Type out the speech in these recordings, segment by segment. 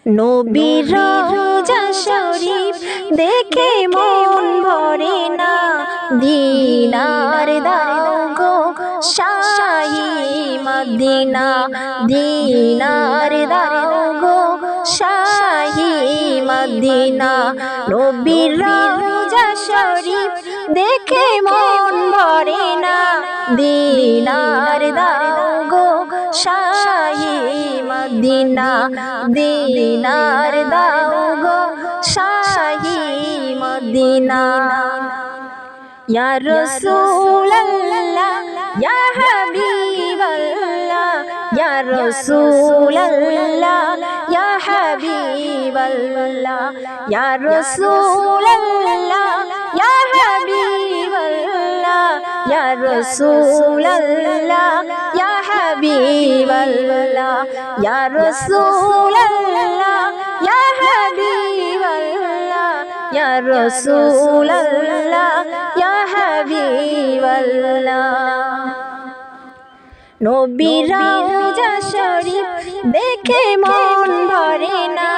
নবীর রওজা শরীফ দেখে মন ভরে না, দিনার দাও গো শাহি মদিনা, দিনার দাও গো শাহি মদিনা। নবীর রওজা শরীফ দেখে মন ভরে না, দিনার দাও গো শাহি মদিনা, দিনার দাও গো শাহি মদিনা। ইয়া রাসূলুল্লাহ ইয়া হাবিবাল্লাহ, ইয়া রাসূলুল্লাহ ইয়া হাবিবাল্লাহ, ইয়া রাসূলুল্লাহ ইয়া হাবিবাল্লাহ, ইয়া রাসূলুল্লাহ ইয়া হাবিবাল্লাহ, ইয়া রাসূলুল্লাহ ইয়া হাবিবাল্লাহ, ইয়া রাসূলুল্লাহ ইয়া হাবিবাল্লাহ। নবীর রওজা শরীফ দেখে মন ভরে না,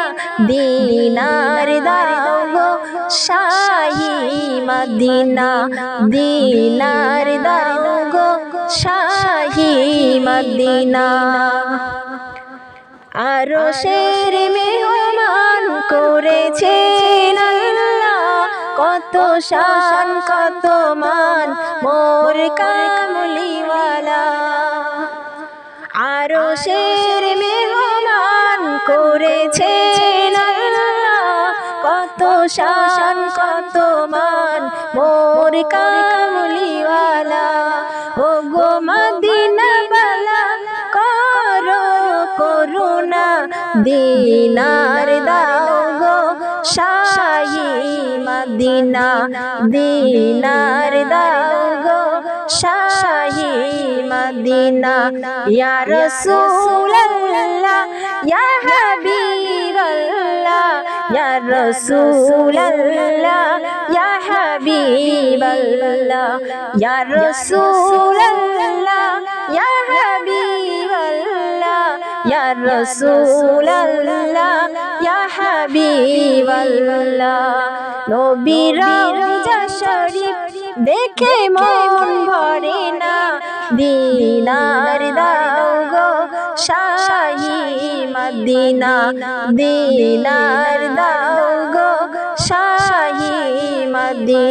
দিনার দাও গো শাহি মদিনা, দিনার দাও গো শাহি মদিনা। আরশের মেহমান করেছেন আল্লাহ, কত শান কত মান মোর কামলিওয়ালা। আরশের মেহমান করেছেন আল্লাহ, কত শান কত মান মোর কামলিওয়ালা। ও গো মদিনা বালা করো করুণা, দিনার দাও গো শাহি মদিনা, দিনার দাও গো শাহি মদিনা। ইয়া রাসূলুল্লাহ ইয়া হাবিবাল্লাহ, ইয়া রাসূলুল্লাহ ইয়া হাবিবাল্লাহ, ইয়া রাসূলুল্লাহ ইয়া হাবিবাল্লাহ, ইয়া রাসূলুল্লাহ ইয়া হাবিবাল্লাহ। নবীর রওজা শরীফ দেখে মন ভরে না, দিনার দাও গো শাহি মদিনা, দিনার দাও গো শাহি মদিনা।